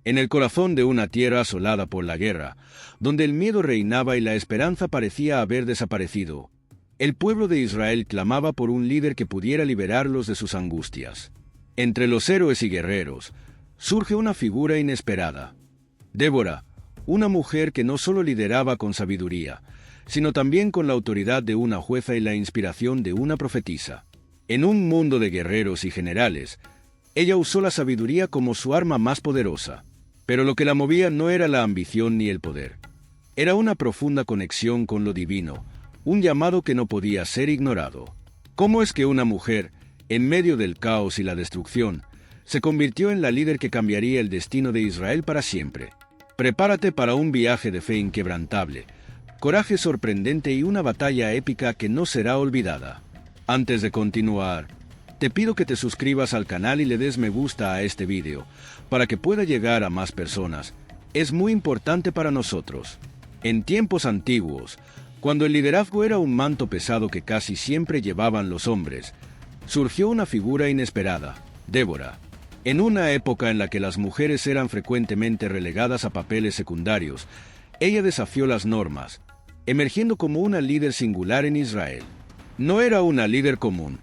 En el corazón de una tierra asolada por la guerra, donde el miedo reinaba y la esperanza parecía haber desaparecido, el pueblo de Israel clamaba por un líder que pudiera liberarlos de sus angustias. Entre los héroes y guerreros, surge una figura inesperada. Débora, una mujer que no solo lideraba con sabiduría, sino también con la autoridad de una jueza y la inspiración de una profetisa. En un mundo de guerreros y generales, ella usó la sabiduría como su arma más poderosa. Pero lo que la movía no era la ambición ni el poder. Era una profunda conexión con lo divino, un llamado que no podía ser ignorado. ¿Cómo es que una mujer, en medio del caos y la destrucción, se convirtió en la líder que cambiaría el destino de Israel para siempre? Prepárate para un viaje de fe inquebrantable, coraje sorprendente y una batalla épica que no será olvidada. Antes de continuar, te pido que te suscribas al canal y le des me gusta a este vídeo, para que pueda llegar a más personas. Es muy importante para nosotros. En tiempos antiguos, cuando el liderazgo era un manto pesado que casi siempre llevaban los hombres, surgió una figura inesperada, Débora. En una época en la que las mujeres eran frecuentemente relegadas a papeles secundarios, ella desafió las normas, emergiendo como una líder singular en Israel. No era una líder común.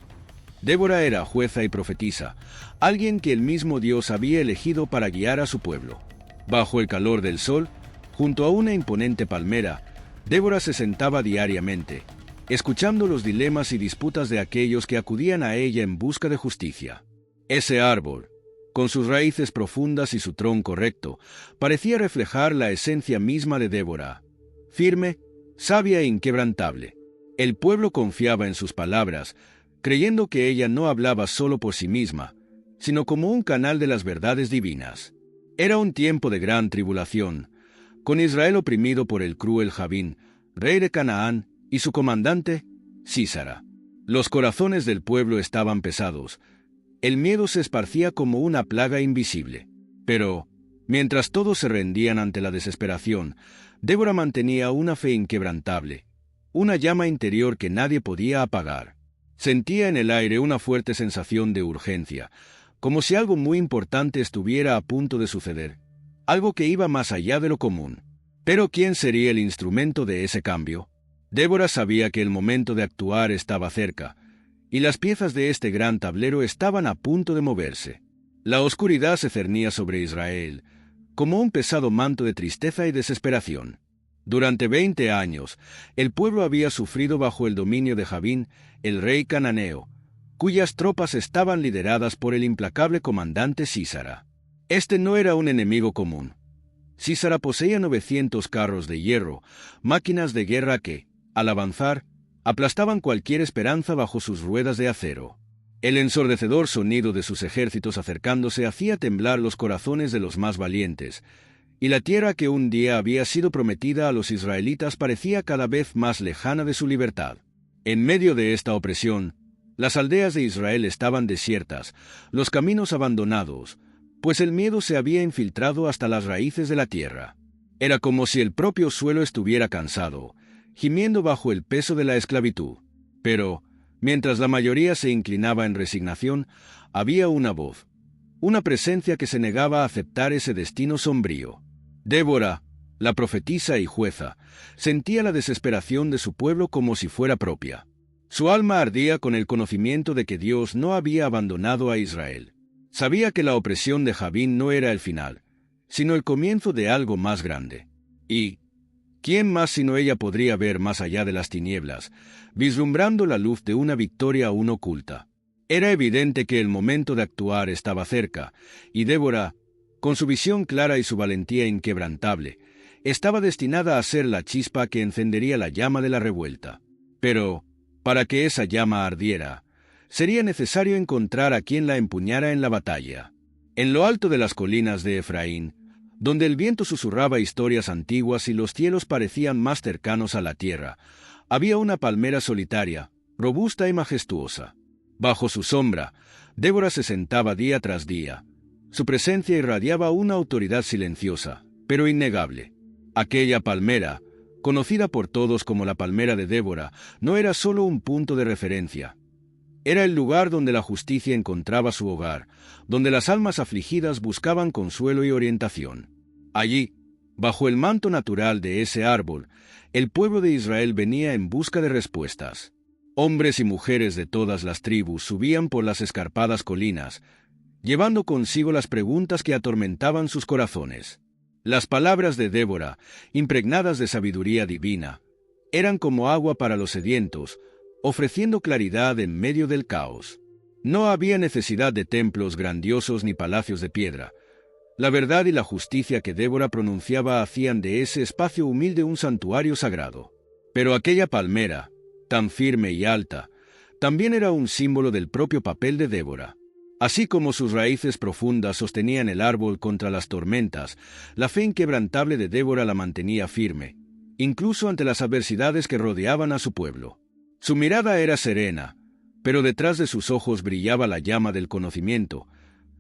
Débora era jueza y profetisa, alguien que el mismo Dios había elegido para guiar a su pueblo. Bajo el calor del sol, junto a una imponente palmera, Débora se sentaba diariamente, escuchando los dilemas y disputas de aquellos que acudían a ella en busca de justicia. Ese árbol, con sus raíces profundas y su tronco recto, parecía reflejar la esencia misma de Débora, firme, sabia e inquebrantable. El pueblo confiaba en sus palabras, creyendo que ella no hablaba solo por sí misma, sino como un canal de las verdades divinas. Era un tiempo de gran tribulación, con Israel oprimido por el cruel Javín, rey de Canaán, y su comandante, Sísara. Los corazones del pueblo estaban pesados. El miedo se esparcía como una plaga invisible. Pero, mientras todos se rendían ante la desesperación, Débora mantenía una fe inquebrantable, una llama interior que nadie podía apagar. Sentía en el aire una fuerte sensación de urgencia, como si algo muy importante estuviera a punto de suceder, algo que iba más allá de lo común. Pero ¿quién sería el instrumento de ese cambio? Débora sabía que el momento de actuar estaba cerca, y las piezas de este gran tablero estaban a punto de moverse. La oscuridad se cernía sobre Israel, como un pesado manto de tristeza y desesperación. Durante 20 años, el pueblo había sufrido bajo el dominio de Javín, el rey cananeo, cuyas tropas estaban lideradas por el implacable comandante Sísara. Este no era un enemigo común. Sísara poseía 900 carros de hierro, máquinas de guerra que, al avanzar, aplastaban cualquier esperanza bajo sus ruedas de acero. El ensordecedor sonido de sus ejércitos acercándose hacía temblar los corazones de los más valientes, y la tierra que un día había sido prometida a los israelitas parecía cada vez más lejana de su libertad. En medio de esta opresión, las aldeas de Israel estaban desiertas, los caminos abandonados, pues el miedo se había infiltrado hasta las raíces de la tierra. Era como si el propio suelo estuviera cansado, gimiendo bajo el peso de la esclavitud. Pero, mientras la mayoría se inclinaba en resignación, había una voz, una presencia que se negaba a aceptar ese destino sombrío. Débora, la profetisa y jueza, sentía la desesperación de su pueblo como si fuera propia. Su alma ardía con el conocimiento de que Dios no había abandonado a Israel. Sabía que la opresión de Javín no era el final, sino el comienzo de algo más grande. Y, ¿quién más sino ella podría ver más allá de las tinieblas, vislumbrando la luz de una victoria aún oculta? Era evidente que el momento de actuar estaba cerca, y Débora, con su visión clara y su valentía inquebrantable, estaba destinada a ser la chispa que encendería la llama de la revuelta. Pero, para que esa llama ardiera, sería necesario encontrar a quien la empuñara en la batalla. En lo alto de las colinas de Efraín, donde el viento susurraba historias antiguas y los cielos parecían más cercanos a la tierra, había una palmera solitaria, robusta y majestuosa. Bajo su sombra, Débora se sentaba día tras día. Su presencia irradiaba una autoridad silenciosa, pero innegable. Aquella palmera, conocida por todos como la palmera de Débora, no era solo un punto de referencia. Era el lugar donde la justicia encontraba su hogar, donde las almas afligidas buscaban consuelo y orientación. Allí, bajo el manto natural de ese árbol, el pueblo de Israel venía en busca de respuestas. Hombres y mujeres de todas las tribus subían por las escarpadas colinas, llevando consigo las preguntas que atormentaban sus corazones. Las palabras de Débora, impregnadas de sabiduría divina, eran como agua para los sedientos, ofreciendo claridad en medio del caos. No había necesidad de templos grandiosos ni palacios de piedra. La verdad y la justicia que Débora pronunciaba hacían de ese espacio humilde un santuario sagrado. Pero aquella palmera, tan firme y alta, también era un símbolo del propio papel de Débora. Así como sus raíces profundas sostenían el árbol contra las tormentas, la fe inquebrantable de Débora la mantenía firme, incluso ante las adversidades que rodeaban a su pueblo. Su mirada era serena, pero detrás de sus ojos brillaba la llama del conocimiento,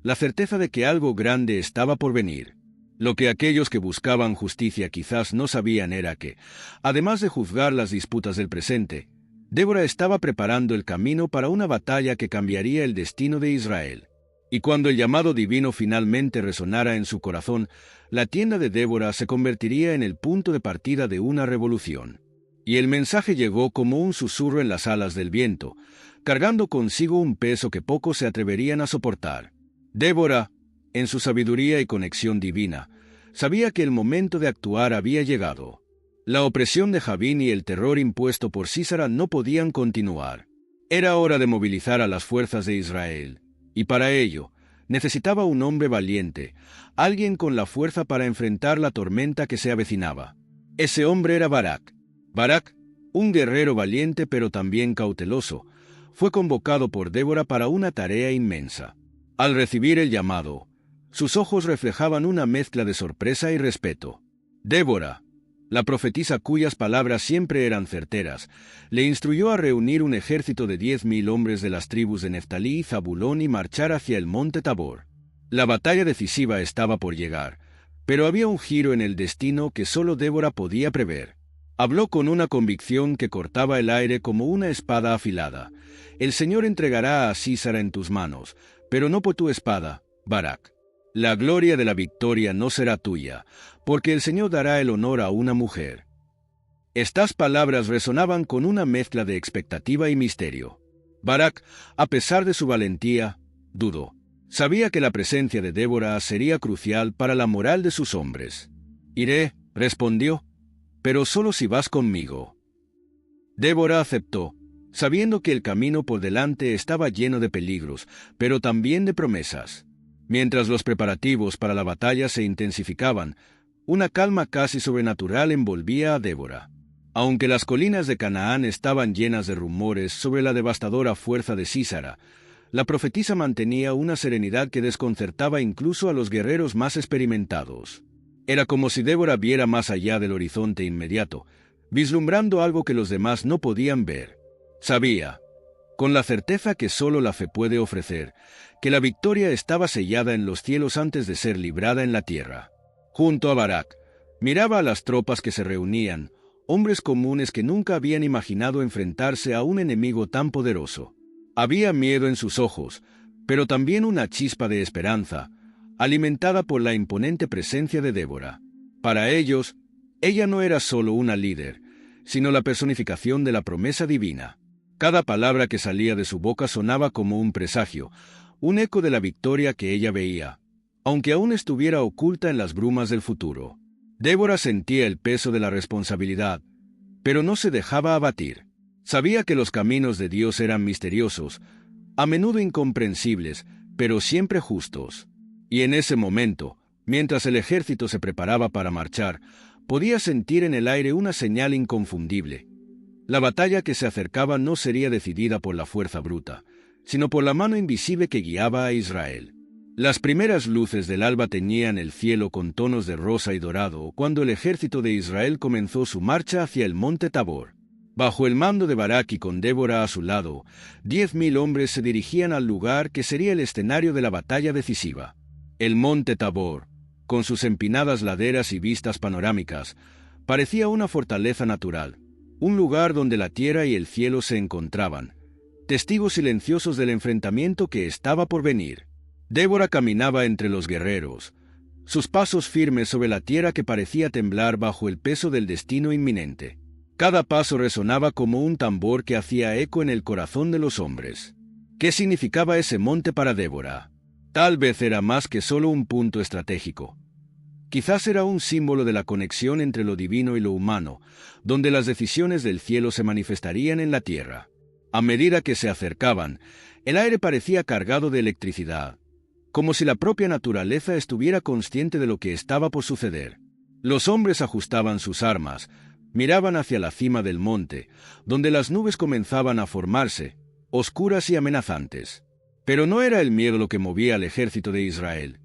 la certeza de que algo grande estaba por venir. Lo que aquellos que buscaban justicia quizás no sabían era que, además de juzgar las disputas del presente, Débora estaba preparando el camino para una batalla que cambiaría el destino de Israel. Y cuando el llamado divino finalmente resonara en su corazón, la tienda de Débora se convertiría en el punto de partida de una revolución. Y el mensaje llegó como un susurro en las alas del viento, cargando consigo un peso que pocos se atreverían a soportar. Débora, en su sabiduría y conexión divina, sabía que el momento de actuar había llegado. La opresión de Javín y el terror impuesto por Sísara no podían continuar. Era hora de movilizar a las fuerzas de Israel, y para ello necesitaba un hombre valiente, alguien con la fuerza para enfrentar la tormenta que se avecinaba. Ese hombre era Barak. Barak, un guerrero valiente pero también cauteloso, fue convocado por Débora para una tarea inmensa. Al recibir el llamado, sus ojos reflejaban una mezcla de sorpresa y respeto. Débora, la profetisa cuyas palabras siempre eran certeras, le instruyó a reunir un ejército de 10.000 hombres de las tribus de Neftalí y Zabulón y marchar hacia el monte Tabor. La batalla decisiva estaba por llegar, pero había un giro en el destino que solo Débora podía prever. Habló con una convicción que cortaba el aire como una espada afilada. El Señor entregará a Sísara en tus manos, pero no por tu espada, Barak. La gloria de la victoria no será tuya, porque el Señor dará el honor a una mujer. Estas palabras resonaban con una mezcla de expectativa y misterio. Barak, a pesar de su valentía, dudó. Sabía que la presencia de Débora sería crucial para la moral de sus hombres. «Iré», respondió, «pero solo si vas conmigo». Débora aceptó, sabiendo que el camino por delante estaba lleno de peligros, pero también de promesas. Mientras los preparativos para la batalla se intensificaban, una calma casi sobrenatural envolvía a Débora. Aunque las colinas de Canaán estaban llenas de rumores sobre la devastadora fuerza de Sísara, la profetisa mantenía una serenidad que desconcertaba incluso a los guerreros más experimentados. Era como si Débora viera más allá del horizonte inmediato, vislumbrando algo que los demás no podían ver. Sabía, con la certeza que solo la fe puede ofrecer, que la victoria estaba sellada en los cielos antes de ser librada en la tierra. Junto a Barak, miraba a las tropas que se reunían, hombres comunes que nunca habían imaginado enfrentarse a un enemigo tan poderoso. Había miedo en sus ojos, pero también una chispa de esperanza, alimentada por la imponente presencia de Débora. Para ellos, ella no era solo una líder, sino la personificación de la promesa divina. Cada palabra que salía de su boca sonaba como un presagio, un eco de la victoria que ella veía, aunque aún estuviera oculta en las brumas del futuro. Débora sentía el peso de la responsabilidad, pero no se dejaba abatir. Sabía que los caminos de Dios eran misteriosos, a menudo incomprensibles, pero siempre justos. Y en ese momento, mientras el ejército se preparaba para marchar, podía sentir en el aire una señal inconfundible. La batalla que se acercaba no sería decidida por la fuerza bruta, sino por la mano invisible que guiaba a Israel. Las primeras luces del alba teñían el cielo con tonos de rosa y dorado cuando el ejército de Israel comenzó su marcha hacia el monte Tabor. Bajo el mando de Barak y con Débora a su lado, 10.000 hombres se dirigían al lugar que sería el escenario de la batalla decisiva. El monte Tabor, con sus empinadas laderas y vistas panorámicas, parecía una fortaleza natural, un lugar donde la tierra y el cielo se encontraban, testigos silenciosos del enfrentamiento que estaba por venir. Débora caminaba entre los guerreros, sus pasos firmes sobre la tierra que parecía temblar bajo el peso del destino inminente. Cada paso resonaba como un tambor que hacía eco en el corazón de los hombres. ¿Qué significaba ese monte para Débora? Tal vez era más que solo un punto estratégico. Quizás era un símbolo de la conexión entre lo divino y lo humano, donde las decisiones del cielo se manifestarían en la tierra. A medida que se acercaban, el aire parecía cargado de electricidad, como si la propia naturaleza estuviera consciente de lo que estaba por suceder. Los hombres ajustaban sus armas, miraban hacia la cima del monte, donde las nubes comenzaban a formarse, oscuras y amenazantes. Pero no era el miedo lo que movía al ejército de Israel.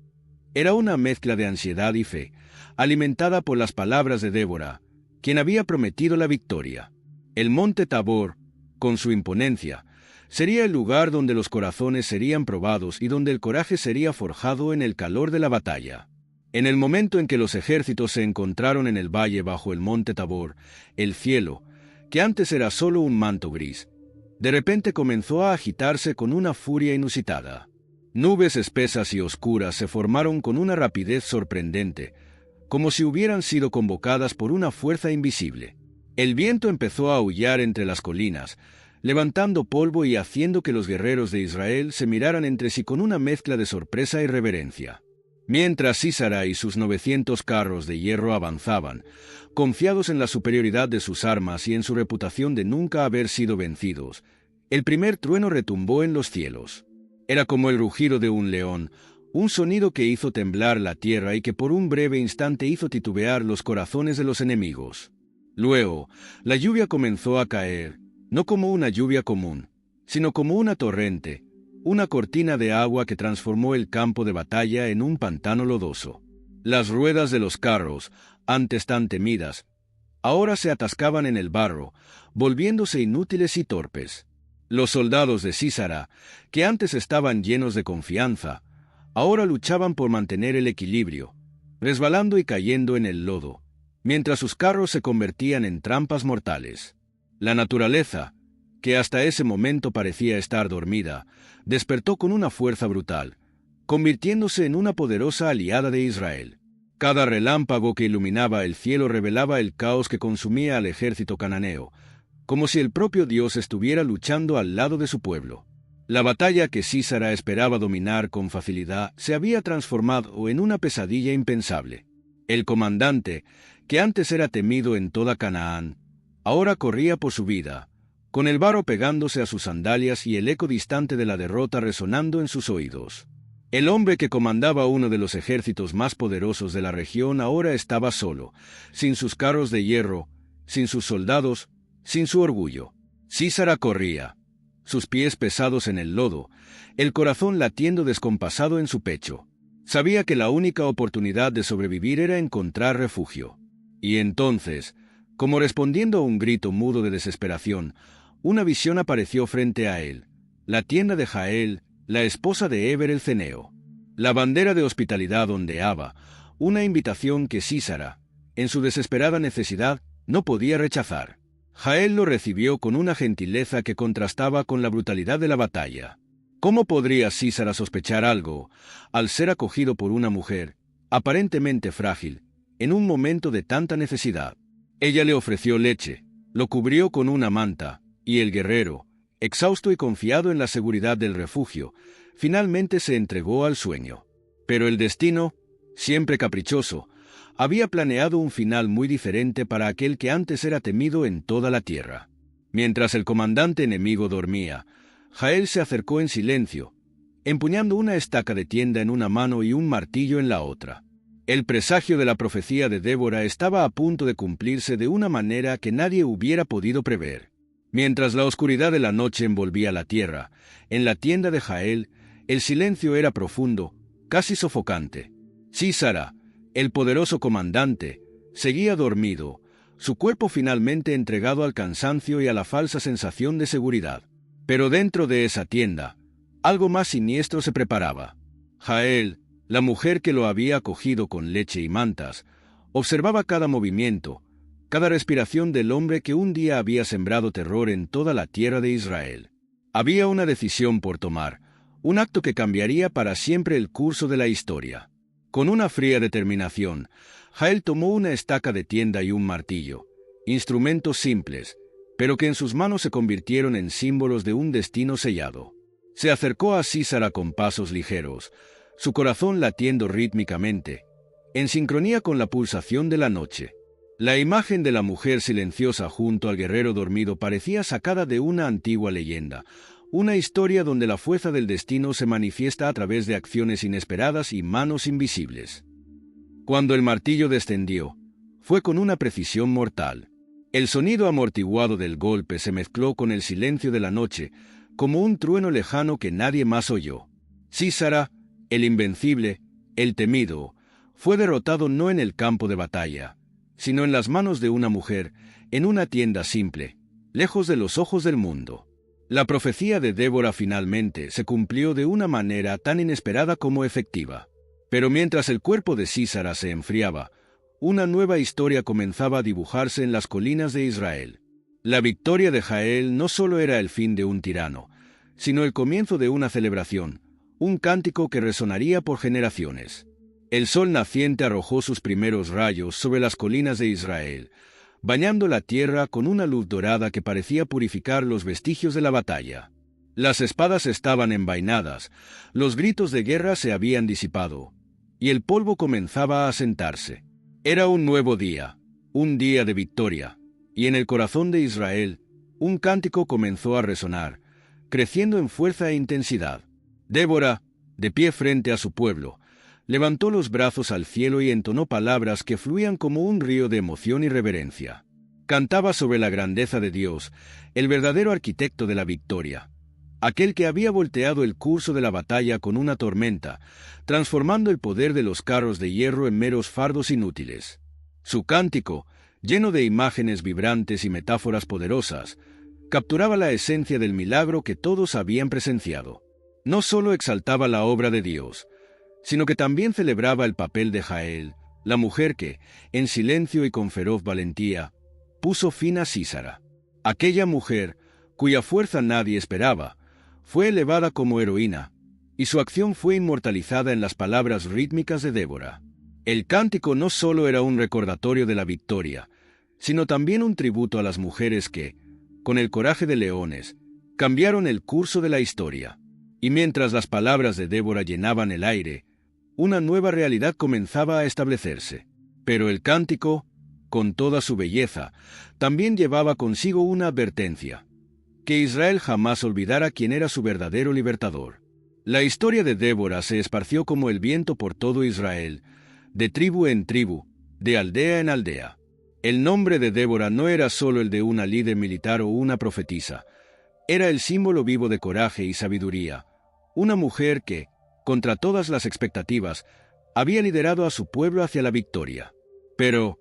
Era una mezcla de ansiedad y fe, alimentada por las palabras de Débora, quien había prometido la victoria. El monte Tabor, con su imponencia, sería el lugar donde los corazones serían probados y donde el coraje sería forjado en el calor de la batalla. En el momento en que los ejércitos se encontraron en el valle bajo el monte Tabor, el cielo, que antes era solo un manto gris, de repente comenzó a agitarse con una furia inusitada. Nubes espesas y oscuras se formaron con una rapidez sorprendente, como si hubieran sido convocadas por una fuerza invisible. El viento empezó a aullar entre las colinas, levantando polvo y haciendo que los guerreros de Israel se miraran entre sí con una mezcla de sorpresa y reverencia. Mientras Sísara y sus 900 carros de hierro avanzaban, confiados en la superioridad de sus armas y en su reputación de nunca haber sido vencidos, el primer trueno retumbó en los cielos. Era como el rugido de un león, un sonido que hizo temblar la tierra y que por un breve instante hizo titubear los corazones de los enemigos. Luego, la lluvia comenzó a caer, no como una lluvia común, sino como una torrente, una cortina de agua que transformó el campo de batalla en un pantano lodoso. Las ruedas de los carros, antes tan temidas, ahora se atascaban en el barro, volviéndose inútiles y torpes. Los soldados de Sísara, que antes estaban llenos de confianza, ahora luchaban por mantener el equilibrio, resbalando y cayendo en el lodo, mientras sus carros se convertían en trampas mortales. La naturaleza, que hasta ese momento parecía estar dormida, despertó con una fuerza brutal, convirtiéndose en una poderosa aliada de Israel. Cada relámpago que iluminaba el cielo revelaba el caos que consumía al ejército cananeo, como si el propio Dios estuviera luchando al lado de su pueblo. La batalla que Sísara esperaba dominar con facilidad se había transformado en una pesadilla impensable. El comandante, que antes era temido en toda Canaán, ahora corría por su vida, con el barro pegándose a sus sandalias y el eco distante de la derrota resonando en sus oídos. El hombre que comandaba uno de los ejércitos más poderosos de la región ahora estaba solo, sin sus carros de hierro, sin sus soldados, sin su orgullo. Sísara corría, sus pies pesados en el lodo, el corazón latiendo descompasado en su pecho. Sabía que la única oportunidad de sobrevivir era encontrar refugio. Y entonces, como respondiendo a un grito mudo de desesperación, una visión apareció frente a él, la tienda de Jael, la esposa de Heber el ceneo. La bandera de hospitalidad ondeaba, una invitación que Sísara, en su desesperada necesidad, no podía rechazar. Jael lo recibió con una gentileza que contrastaba con la brutalidad de la batalla. ¿Cómo podría Sísara sospechar algo, al ser acogido por una mujer, aparentemente frágil, en un momento de tanta necesidad? Ella le ofreció leche, lo cubrió con una manta, y el guerrero, exhausto y confiado en la seguridad del refugio, finalmente se entregó al sueño. Pero el destino, siempre caprichoso, había planeado un final muy diferente para aquel que antes era temido en toda la tierra. Mientras el comandante enemigo dormía, Jael se acercó en silencio, empuñando una estaca de tienda en una mano y un martillo en la otra. El presagio de la profecía de Débora estaba a punto de cumplirse de una manera que nadie hubiera podido prever. Mientras la oscuridad de la noche envolvía la tierra, en la tienda de Jael, el silencio era profundo, casi sofocante. Sísara, el poderoso comandante, seguía dormido, su cuerpo finalmente entregado al cansancio y a la falsa sensación de seguridad. Pero dentro de esa tienda, algo más siniestro se preparaba. Jael, la mujer que lo había acogido con leche y mantas, observaba cada movimiento, cada respiración del hombre que un día había sembrado terror en toda la tierra de Israel. Había una decisión por tomar, un acto que cambiaría para siempre el curso de la historia. Con una fría determinación, Jael tomó una estaca de tienda y un martillo, instrumentos simples, pero que en sus manos se convirtieron en símbolos de un destino sellado. Se acercó a Sísara con pasos ligeros, su corazón latiendo rítmicamente, en sincronía con la pulsación de la noche. La imagen de la mujer silenciosa junto al guerrero dormido parecía sacada de una antigua leyenda, una historia donde la fuerza del destino se manifiesta a través de acciones inesperadas y manos invisibles. Cuando el martillo descendió, fue con una precisión mortal. El sonido amortiguado del golpe se mezcló con el silencio de la noche, como un trueno lejano que nadie más oyó. Sísara, el invencible, el temido, fue derrotado no en el campo de batalla, sino en las manos de una mujer, en una tienda simple, lejos de los ojos del mundo. La profecía de Débora finalmente se cumplió de una manera tan inesperada como efectiva. Pero mientras el cuerpo de Sísara se enfriaba, una nueva historia comenzaba a dibujarse en las colinas de Israel. La victoria de Jael no solo era el fin de un tirano, sino el comienzo de una celebración, un cántico que resonaría por generaciones. El sol naciente arrojó sus primeros rayos sobre las colinas de Israel, bañando la tierra con una luz dorada que parecía purificar los vestigios de la batalla. Las espadas estaban envainadas, los gritos de guerra se habían disipado, y el polvo comenzaba a asentarse. Era un nuevo día, un día de victoria, y en el corazón de Israel, un cántico comenzó a resonar, creciendo en fuerza e intensidad. Débora, de pie frente a su pueblo, levantó los brazos al cielo y entonó palabras que fluían como un río de emoción y reverencia. Cantaba sobre la grandeza de Dios, el verdadero arquitecto de la victoria, aquel que había volteado el curso de la batalla con una tormenta, transformando el poder de los carros de hierro en meros fardos inútiles. Su cántico, lleno de imágenes vibrantes y metáforas poderosas, capturaba la esencia del milagro que todos habían presenciado. No solo exaltaba la obra de Dios, sino que también celebraba el papel de Jael, la mujer que, en silencio y con feroz valentía, puso fin a Sísara. Aquella mujer, cuya fuerza nadie esperaba, fue elevada como heroína, y su acción fue inmortalizada en las palabras rítmicas de Débora. El cántico no solo era un recordatorio de la victoria, sino también un tributo a las mujeres que, con el coraje de leones, cambiaron el curso de la historia. Y mientras las palabras de Débora llenaban el aire, una nueva realidad comenzaba a establecerse. Pero el cántico, con toda su belleza, también llevaba consigo una advertencia: que Israel jamás olvidara quién era su verdadero libertador. La historia de Débora se esparció como el viento por todo Israel, de tribu en tribu, de aldea en aldea. El nombre de Débora no era solo el de una líder militar o una profetisa, era el símbolo vivo de coraje y sabiduría, una mujer que, contra todas las expectativas, había liderado a su pueblo hacia la victoria. Pero,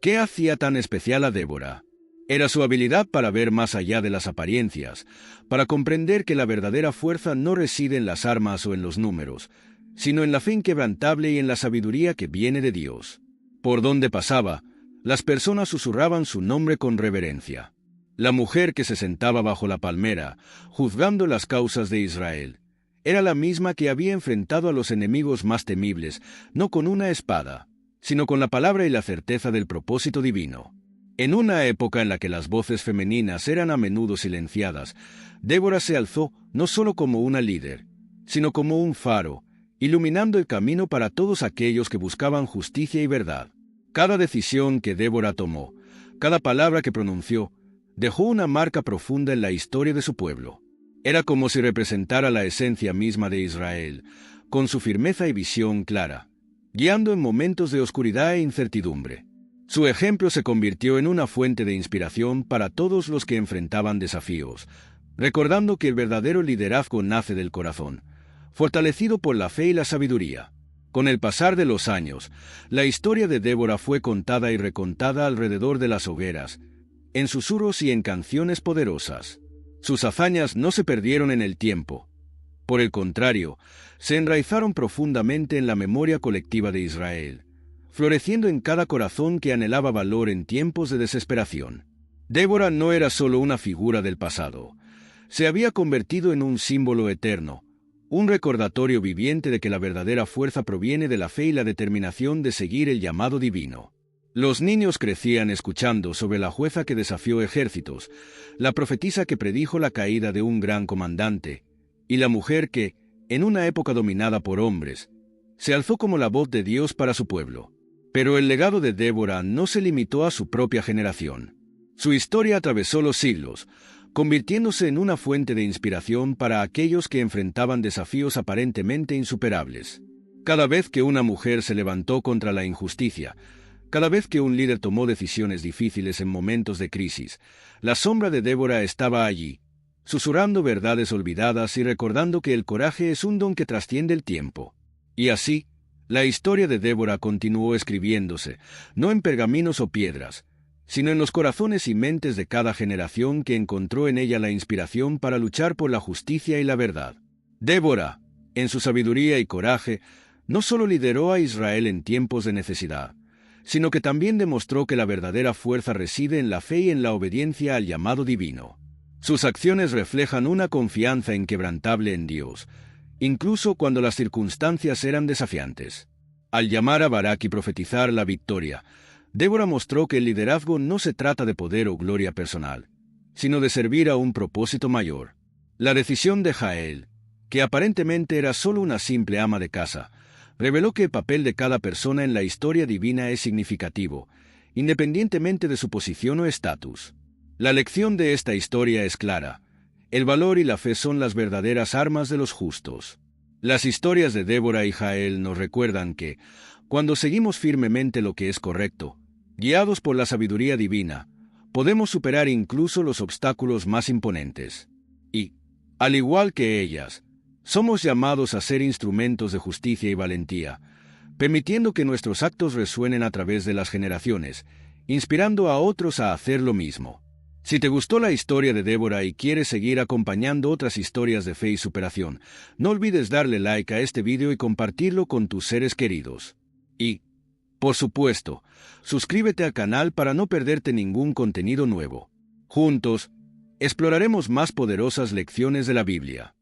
¿qué hacía tan especial a Débora? Era su habilidad para ver más allá de las apariencias, para comprender que la verdadera fuerza no reside en las armas o en los números, sino en la fe inquebrantable y en la sabiduría que viene de Dios. Por donde pasaba, las personas susurraban su nombre con reverencia. La mujer que se sentaba bajo la palmera, juzgando las causas de Israel, era la misma que había enfrentado a los enemigos más temibles, no con una espada, sino con la palabra y la certeza del propósito divino. En una época en la que las voces femeninas eran a menudo silenciadas, Débora se alzó no solo como una líder, sino como un faro, iluminando el camino para todos aquellos que buscaban justicia y verdad. Cada decisión que Débora tomó, cada palabra que pronunció, dejó una marca profunda en la historia de su pueblo. Era como si representara la esencia misma de Israel, con su firmeza y visión clara, guiando en momentos de oscuridad e incertidumbre. Su ejemplo se convirtió en una fuente de inspiración para todos los que enfrentaban desafíos, recordando que el verdadero liderazgo nace del corazón, fortalecido por la fe y la sabiduría. Con el pasar de los años, la historia de Débora fue contada y recontada alrededor de las hogueras, en susurros y en canciones poderosas. Sus hazañas no se perdieron en el tiempo. Por el contrario, se enraizaron profundamente en la memoria colectiva de Israel, floreciendo en cada corazón que anhelaba valor en tiempos de desesperación. Débora no era solo una figura del pasado, Se había convertido en un símbolo eterno, un recordatorio viviente de que la verdadera fuerza proviene de la fe y la determinación de seguir el llamado divino. Los niños crecían escuchando sobre la jueza que desafió ejércitos, la profetisa que predijo la caída de un gran comandante, y la mujer que, en una época dominada por hombres, se alzó como la voz de Dios para su pueblo. Pero el legado de Débora no se limitó a su propia generación. Su historia atravesó los siglos, convirtiéndose en una fuente de inspiración para aquellos que enfrentaban desafíos aparentemente insuperables. Cada vez que una mujer se levantó contra la injusticia, cada vez que un líder tomó decisiones difíciles en momentos de crisis, la sombra de Débora estaba allí, susurrando verdades olvidadas y recordando que el coraje es un don que trasciende el tiempo. Y así, la historia de Débora continuó escribiéndose, no en pergaminos o piedras, sino en los corazones y mentes de cada generación que encontró en ella la inspiración para luchar por la justicia y la verdad. Débora, en su sabiduría y coraje, no solo lideró a Israel en tiempos de necesidad, sino que también demostró que la verdadera fuerza reside en la fe y en la obediencia al llamado divino. Sus acciones reflejan una confianza inquebrantable en Dios, incluso cuando las circunstancias eran desafiantes. Al llamar a Barak y profetizar la victoria, Débora mostró que el liderazgo no se trata de poder o gloria personal, sino de servir a un propósito mayor. La decisión de Jael, que aparentemente era solo una simple ama de casa, reveló que el papel de cada persona en la historia divina es significativo, independientemente de su posición o estatus. La lección de esta historia es clara. El valor y la fe son las verdaderas armas de los justos. Las historias de Débora y Jael nos recuerdan que, cuando seguimos firmemente lo que es correcto, guiados por la sabiduría divina, podemos superar incluso los obstáculos más imponentes. Y, al igual que ellas, somos llamados a ser instrumentos de justicia y valentía, permitiendo que nuestros actos resuenen a través de las generaciones, inspirando a otros a hacer lo mismo. Si te gustó la historia de Débora y quieres seguir acompañando otras historias de fe y superación, no olvides darle like a este video y compartirlo con tus seres queridos. Y, por supuesto, suscríbete al canal para no perderte ningún contenido nuevo. Juntos, exploraremos más poderosas lecciones de la Biblia.